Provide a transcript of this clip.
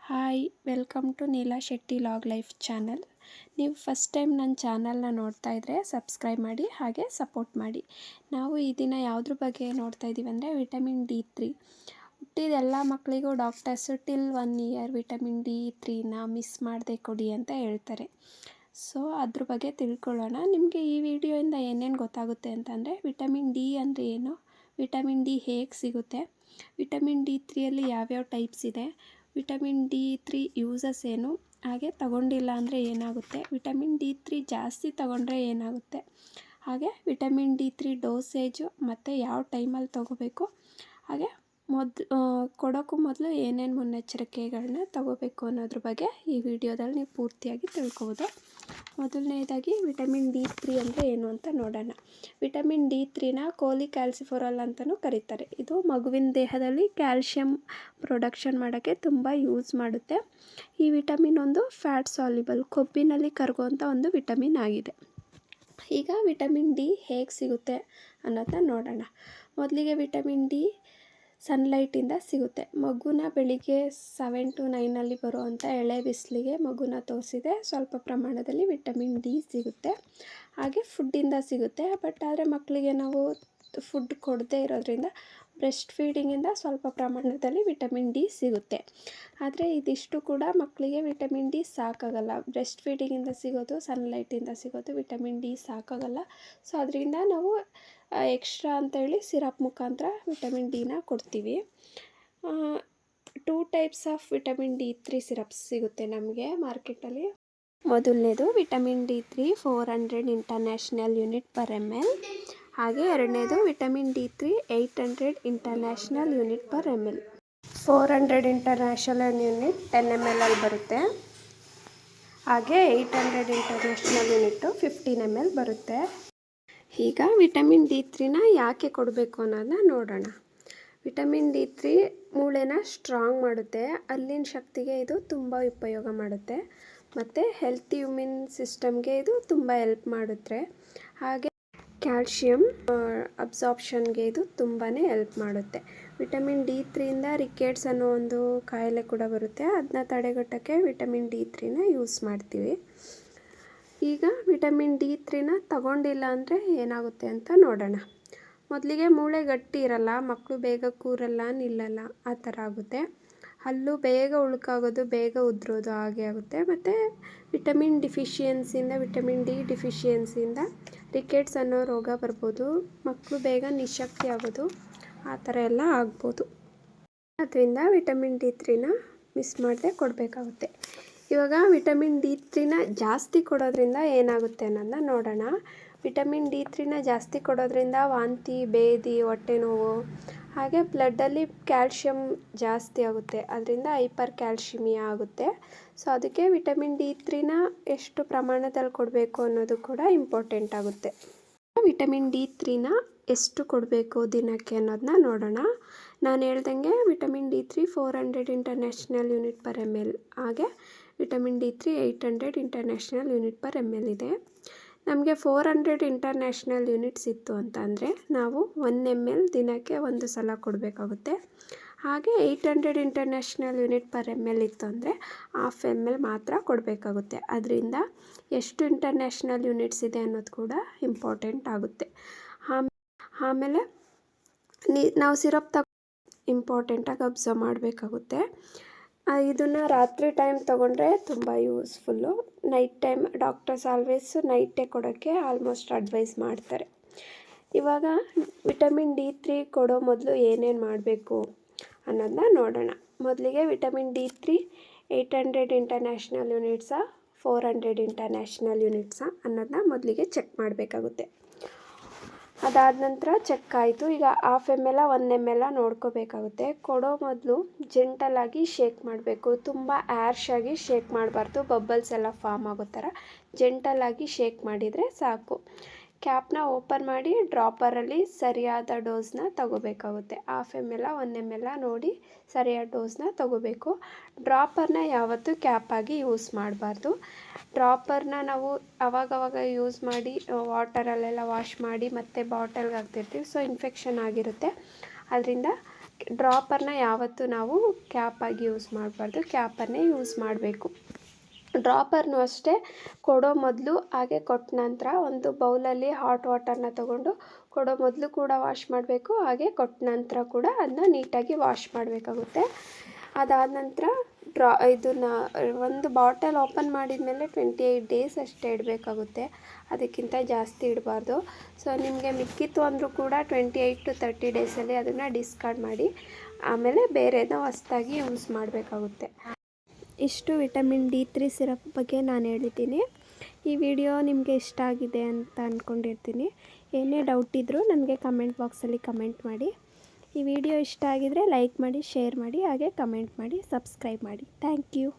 Hi welcome to Neela Shetty vlog life channel. ನೀವು first time ನನ್ನ ಚಾನಲ್ನ ನೋಡ್ತಾ ಇದ್ದರೆ ಸಬ್ಸ್ಕ್ರೈಬ್ ಮಾಡಿ, ಹಾಗೆ ಸಪೋರ್ಟ್ ಮಾಡಿ. ನಾವು ಈ ದಿನ ಯಾವುದ್ರ ಬಗ್ಗೆ ನೋಡ್ತಾ ಇದ್ದೀವಿ ಅಂದರೆ ವಿಟಮಿನ್ D3. ಹುಟ್ಟಿದ ಎಲ್ಲ ಮಕ್ಕಳಿಗೂ ಡಾಕ್ಟರ್ಸು ಟಿಲ್ 1 ಇಯರ್ ವಿಟಮಿನ್ D3ನ ಮಿಸ್ ಮಾಡದೆ ಕೊಡಿ ಅಂತ ಹೇಳ್ತಾರೆ. ಸೊ ಅದ್ರ ಬಗ್ಗೆ ತಿಳ್ಕೊಳ್ಳೋಣ. ನಿಮಗೆ ಈ ವಿಡಿಯೋಯಿಂದ ಏನೇನು ಗೊತ್ತಾಗುತ್ತೆ ಅಂತಂದರೆ, ವಿಟಮಿನ್ ಡಿ ಅಂದರೆ ಏನು, ವಿಟಮಿನ್ ಡಿ ಹೇಗೆ ಸಿಗುತ್ತೆ, ವಿಟಮಿನ್ D3ಯಲ್ಲಿ ಯಾವ್ಯಾವ ಟೈಪ್ಸ್ ಇದೆ, ವಿಟಮಿನ್ D3 ಯೂಸಸ್ ಏನು, ಹಾಗೆ ತಗೊಂಡಿಲ್ಲ ಅಂದರೆ ಏನಾಗುತ್ತೆ, ವಿಟಮಿನ್ D3 ಜಾಸ್ತಿ ತಗೊಂಡ್ರೆ ಏನಾಗುತ್ತೆ, ಹಾಗೆ ವಿಟಮಿನ್ D3 ಡೋಸೇಜು ಮತ್ತು ಯಾವ ಟೈಮಲ್ಲಿ ತಗೋಬೇಕು, ಹಾಗೆ ಕೊಡೋಕ್ಕೂ ಮೊದಲು ಏನೇನು ಮುನ್ನೆಚ್ಚರಿಕೆಗಳನ್ನ ತಗೋಬೇಕು ಅನ್ನೋದ್ರ ಬಗ್ಗೆ ಈ ವಿಡಿಯೋದಲ್ಲಿ ನೀವು ಪೂರ್ತಿಯಾಗಿ ತಿಳ್ಕೊಬೋದು. ಮೊದಲನೇದಾಗಿ ವಿಟಮಿನ್ D3 ಅಂದರೆ ಏನು ಅಂತ ನೋಡೋಣ. ವಿಟಮಿನ್ D3ನ ಕೋಲಿಕ್ಯಾಲ್ಸಿಫೆರಾಲ್ ಅಂತಲೂ ಕರೀತಾರೆ. ಇದು ಮಗುವಿನ ದೇಹದಲ್ಲಿ ಕ್ಯಾಲ್ಶಿಯಂ ಪ್ರೊಡಕ್ಷನ್ ಮಾಡೋಕ್ಕೆ ತುಂಬ ಯೂಸ್ ಮಾಡುತ್ತೆ. ಈ ವಿಟಮಿನ್ ಒಂದು ಫ್ಯಾಟ್ ಸಾಲ್ಯುಬಲ್, ಕೊಬ್ಬಿನಲ್ಲಿ ಕರಗುವಂಥ ಒಂದು ವಿಟಮಿನ್ ಆಗಿದೆ. ಈಗ ವಿಟಮಿನ್ ಡಿ ಹೇಗೆ ಸಿಗುತ್ತೆ ಅನ್ನೋದನ್ನ ನೋಡೋಣ. ಮೊದಲಿಗೆ ವಿಟಮಿನ್ ಡಿ ಸನ್ಲೈಟಿಂದ ಸಿಗುತ್ತೆ. ಮಗುನ ಬೆಳಿಗ್ಗೆ 7 to 9 ಬರುವಂಥ ಎಳೆ ಬಿಸಿಲಿಗೆ ಮಗುನ ತೋರಿಸಿದೆ ಸ್ವಲ್ಪ ಪ್ರಮಾಣದಲ್ಲಿ ವಿಟಮಿನ್ ಡಿ ಸಿಗುತ್ತೆ. ಹಾಗೆ ಫುಡ್ಡಿಂದ ಸಿಗುತ್ತೆ. ಆದರೆ ಮಕ್ಕಳಿಗೆ ನಾವು ಫುಡ್ ಕೊಡದೇ ಇರೋದ್ರಿಂದ ಬ್ರೆಸ್ಟ್ ಫೀಡಿಂಗಿಂದ ಸ್ವಲ್ಪ ಪ್ರಮಾಣದಲ್ಲಿ ವಿಟಮಿನ್ ಡಿ ಸಿಗುತ್ತೆ. ಆದರೆ ಇದಿಷ್ಟು ಕೂಡ ಮಕ್ಕಳಿಗೆ ವಿಟಮಿನ್ ಡಿ ಸಾಕಾಗಲ್ಲ. ಬ್ರೆಸ್ಟ್ ಫೀಡಿಂಗಿಂದ ಸಿಗೋದು, ಸನ್ಲೈಟಿಂದ ಸಿಗೋದು ವಿಟಮಿನ್ ಡಿ ಸಾಕಾಗಲ್ಲ. ಸೊ ಅದರಿಂದ ನಾವು ಎಕ್ಸ್ಟ್ರಾ ಅಂತೇಳಿ ಸಿರಪ್ ಮುಖಾಂತರ ವಿಟಮಿನ್ ಡಿನ ಕೊಡ್ತೀವಿ. 2 types of vitamin D3 syrups ಸಿಗುತ್ತೆ ನಮಗೆ ಮಾರ್ಕೆಟಲ್ಲಿ. ಮೊದಲನೇದು vitamin D3 400 international unit per ml, ಹಾಗೆ ಎರಡನೇದು vitamin D3 800 international unit per ml. 400 international unit 10 ml ಅಲ್ಲಿ ಬರುತ್ತೆ, ಹಾಗೆ 800 ಇಂಟರ್ನ್ಯಾಷನಲ್ ಯೂನಿಟ್ಟು 15 ml ಬರುತ್ತೆ. ಈಗ ವಿಟಮಿನ್ D3ನ ಯಾಕೆ ಕೊಡಬೇಕು ಅನ್ನೋದನ್ನ ನೋಡೋಣ. ವಿಟಮಿನ್ D3 ಮೂಳೆನ ಸ್ಟ್ರಾಂಗ್ ಮಾಡುತ್ತೆ, ಅಲ್ಲಿನ ಶಕ್ತಿಗೆ ಇದು ತುಂಬ ಉಪಯೋಗ ಮಾಡುತ್ತೆ, ಮತ್ತು ಹೆಲ್ತಿ ಇಮ್ಯೂನ್ ಸಿಸ್ಟಮ್ಗೆ ಇದು ತುಂಬ ಹೆಲ್ಪ್ ಮಾಡುತ್ತೆ. ಹಾಗೆ ಕ್ಯಾಲ್ಶಿಯಂ ಅಬ್ಸಾರ್ಪ್ಷನ್ಗೆ ಇದು ತುಂಬಾ ಹೆಲ್ಪ್ ಮಾಡುತ್ತೆ. ವಿಟಮಿನ್ D3ಇಂದ ರಿಕೆಟ್ಸ್ ಅನ್ನೋ ಒಂದು ಕಾಯಿಲೆ ಕೂಡ ಬರುತ್ತೆ. ಅದನ್ನ ತಡೆಗಟ್ಟೋಕ್ಕೆ ವಿಟಮಿನ್ D3ನ ಯೂಸ್ ಮಾಡ್ತೀವಿ. ಈಗ ವಿಟಮಿನ್ D3ನ ತಗೊಂಡಿಲ್ಲ ಅಂದರೆ ಏನಾಗುತ್ತೆ ಅಂತ ನೋಡೋಣ. ಮೊದಲಿಗೆ ಮೂಳೆ ಗಟ್ಟಿ ಇರಲ್ಲ, ಮಕ್ಕಳು ಬೇಗ ಕೂರಲ್ಲ, ನಿಲ್ಲಲ್ಲ, ಆ ಥರ ಆಗುತ್ತೆ. ಹಲ್ಲು ಬೇಗ ಉಳುಕಾಗೋದು, ಬೇಗ ಉದುರೋದು ಹಾಗೆ ಆಗುತ್ತೆ. ಮತ್ತು ವಿಟಮಿನ್ ವಿಟಮಿನ್ ಡಿ ಡಿಫಿಷಿಯನ್ಸಿಯಿಂದ ರಿಕೆಟ್ಸ್ ಅನ್ನೋ ರೋಗ ಬರ್ಬೋದು, ಮಕ್ಕಳು ಬೇಗ ನಿಶಕ್ತಿ ಆಗೋದು, ಆ ಥರ ಎಲ್ಲ ಆಗ್ಬೋದು. ಅದರಿಂದ ವಿಟಮಿನ್ D3ನ ಮಿಸ್ ಮಾಡದೆ ಕೊಡಬೇಕಾಗುತ್ತೆ. ಇವಾಗ ವಿಟಮಿನ್ D3ನ ಜಾಸ್ತಿ ಕೊಡೋದ್ರಿಂದ ಏನಾಗುತ್ತೆ ಅನ್ನೋದನ್ನ ನೋಡೋಣ. ವಿಟಮಿನ್ D3ನ ಜಾಸ್ತಿ ಕೊಡೋದ್ರಿಂದ ವಾಂತಿ, ಬೇದಿ, ಹೊಟ್ಟೆ ನೋವು, ಹಾಗೆ ಬ್ಲಡ್ಡಲ್ಲಿ ಕ್ಯಾಲ್ಶಿಯಂ ಜಾಸ್ತಿ ಆಗುತ್ತೆ, ಅದರಿಂದ ಹೈಪರ್ ಕ್ಯಾಲ್ಶಿಮಿಯಾ ಆಗುತ್ತೆ. ಸೊ ಅದಕ್ಕೆ ವಿಟಮಿನ್ D3ನ ಎಷ್ಟು ಪ್ರಮಾಣದಲ್ಲಿ ಕೊಡಬೇಕು ಅನ್ನೋದು ಕೂಡ ಇಂಪಾರ್ಟೆಂಟ್ ಆಗುತ್ತೆ. ವಿಟಮಿನ್ D3ನ ಎಷ್ಟು ಕೊಡಬೇಕು ದಿನಕ್ಕೆ ಅನ್ನೋದನ್ನ ನೋಡೋಣ. ನಾನು ಹೇಳ್ದಂಗೆ vitamin D3 400 international unit per ml, ಹಾಗೆ vitamin D3 800 international unit per ml ಇದೆ. ನಮಗೆ 400 ಇಂಟರ್ನ್ಯಾಷನಲ್ ಯೂನಿಟ್ಸ್ ಇತ್ತು ಅಂತ ಅಂದರೆ ನಾವು 1 ml ದಿನಕ್ಕೆ ಒಂದು ಸಲ ಕೊಡಬೇಕಾಗುತ್ತೆ. ಹಾಗೆ 800 ಇಂಟರ್ನ್ಯಾಷನಲ್ ಯೂನಿಟ್ ಪರ್ ml ಇತ್ತು ಅಂದರೆ 1/2 ml ಮಾತ್ರ ಕೊಡಬೇಕಾಗುತ್ತೆ. ಅದರಿಂದ ಎಷ್ಟು ಇಂಟರ್ನ್ಯಾಷನಲ್ ಯೂನಿಟ್ಸ್ ಇದೆ ಅನ್ನೋದು ಕೂಡ ಇಂಪಾರ್ಟೆಂಟ್ ಆಗುತ್ತೆ. ಆಮೇಲೆ ನಾವು ಸಿರಪ್ ಇಂಪಾರ್ಟೆಂಟಾಗಿ ಅಬ್ಸರ್ವ್ ಮಾಡಬೇಕಾಗುತ್ತೆ. ಇದನ್ನು ರಾತ್ರಿ ಟೈಮ್ ತೊಗೊಂಡ್ರೆ ತುಂಬ ಯೂಸ್ಫುಲ್ಲು. ನೈಟ್ ಟೈಮ್ ಡಾಕ್ಟರ್ಸ್ ಆಲ್ವೇಸು ನೈಟೇ ಕೊಡೋಕ್ಕೆ ಆಲ್ಮೋಸ್ಟ್ ಅಡ್ವೈಸ್ ಮಾಡ್ತಾರೆ. ಇವಾಗ ವಿಟಮಿನ್ D3 ಕೊಡೋ ಮೊದಲು ಏನೇನು ಮಾಡಬೇಕು ಅನ್ನೋದನ್ನ ನೋಡೋಣ. ಮೊದಲಿಗೆ ವಿಟಮಿನ್ D3 800 ಇಂಟರ್ನ್ಯಾಷನಲ್ ಯೂನಿಟ್ಸಾ 400 ಇಂಟರ್ನ್ಯಾಷನಲ್ ಯೂನಿಟ್ಸಾ ಅನ್ನೋದನ್ನ ಮೊದಲಿಗೆ ಚೆಕ್ ಮಾಡಬೇಕಾಗುತ್ತೆ. ಅದಾದ ನಂತರ ಚೆಕ್ ಆಯಿತು. ಈಗ 1/2 ml 1 ml ನೋಡ್ಕೋಬೇಕಾಗುತ್ತೆ. ಕೊಡೋ ಮೊದಲು ಜೆಂಟಲಾಗಿ ಶೇಕ್ ಮಾಡಬೇಕು, ತುಂಬ ಆಗಿ ಶೇಕ್ ಮಾಡಬಾರ್ದು, ಬಬ್ಬಲ್ಸ್ ಎಲ್ಲ ಫಾರ್ಮ್ ಆಗೋ ಥರ ಜೆಂಟಲಾಗಿ ಶೇಕ್ ಮಾಡಿದರೆ ಸಾಕು. ಕ್ಯಾಪ್ನ ಓಪನ್ ಮಾಡಿ ಡ್ರಾಪರಲ್ಲಿ ಸರಿಯಾದ ಡೋಸ್ನ ತಗೋಬೇಕಾಗುತ್ತೆ. 1/2 ml 1 ml ನೋಡಿ ಸರಿಯಾದ ಡೋಸ್ನ ತಗೋಬೇಕು. ಡ್ರಾಪರ್ನ ಯಾವತ್ತೂ ಕ್ಯಾಪಾಗಿ ಯೂಸ್ ಮಾಡಬಾರ್ದು. ಡ್ರಾಪರ್ನ ನಾವು ಅವಾಗವಾಗ ಯೂಸ್ ಮಾಡಿ ವಾಟರಲ್ಲೆಲ್ಲ ವಾಶ್ ಮಾಡಿ ಮತ್ತೆ ಬಾಟಲ್ಗೆ ಹಾಕ್ತಿರ್ತೀವಿ, ಸೊ ಇನ್ಫೆಕ್ಷನ್ ಆಗಿರುತ್ತೆ. ಅದರಿಂದ ಡ್ರಾಪರ್ನ ಯಾವತ್ತೂ ನಾವು ಕ್ಯಾಪಾಗಿ ಯೂಸ್ ಮಾಡಬಾರ್ದು, ಕ್ಯಾಪನ್ನೇ ಯೂಸ್ ಮಾಡಬೇಕು. ಡ್ರಾಪರ್ನೂ ಅಷ್ಟೇ ಕೊಡೋ ಮೊದಲು ಹಾಗೆ ಕೊಟ್ಟ ನಂತರ ಒಂದು ಬೌಲಲ್ಲಿ ಹಾಟ್ ವಾಟರ್ನ ತೊಗೊಂಡು ಕೊಡೋ ಮೊದಲು ಕೂಡ ವಾಶ್ ಮಾಡಬೇಕು, ಹಾಗೆ ಕೊಟ್ಟ ನಂತರ ಕೂಡ ಅದನ್ನ ನೀಟಾಗಿ ವಾಶ್ ಮಾಡಬೇಕಾಗುತ್ತೆ. ಅದಾದ ನಂತರ ಇದನ್ನು ಒಂದು ಬಾಟಲ್ ಓಪನ್ ಮಾಡಿದ ಮೇಲೆ 28 ಡೇಸ್ ಅಷ್ಟೇ ಇಡಬೇಕಾಗುತ್ತೆ, ಅದಕ್ಕಿಂತ ಜಾಸ್ತಿ ಇಡಬಾರ್ದು. ಸೊ ನಿಮಗೆ ಮಿಕ್ಕಿತ್ತು ಅಂದರೂ ಕೂಡ 28 to 30 ಡೇಸಲ್ಲಿ ಅದನ್ನು ಡಿಸ್ಕಾರ್ಡ್ ಮಾಡಿ ಆಮೇಲೆ ಬೇರೆನ ಹೊಸ್ದಾಗಿ ಯೂಸ್ ಮಾಡಬೇಕಾಗುತ್ತೆ. ಇಷ್ಟು ವಿಟಮಿನ್ D3 ಸಿರಪ್ ಬಗ್ಗೆ ನಾನು ಹೇಳಿದ್ದೀನಿ. ಈ ವಿಡಿಯೋ ನಿಮಗೆ ಇಷ್ಟ ಆಗಿದೆ ಅಂತ ಅಂದ್ಕೊಂಡಿರ್ತೀನಿ. ಏನೇ ಡೌಟ್ ಇದ್ದರೂ ನನಗೆ ಕಮೆಂಟ್ ಬಾಕ್ಸಲ್ಲಿ ಕಮೆಂಟ್ ಮಾಡಿ. ಈ ವಿಡಿಯೋ ಇಷ್ಟ ಆಗಿದರೆ ಲೈಕ್ ಮಾಡಿ, ಶೇರ್ ಮಾಡಿ, ಹಾಗೆ ಕಮೆಂಟ್ ಮಾಡಿ, ಸಬ್ಸ್ಕ್ರೈಬ್ ಮಾಡಿ. Thank you.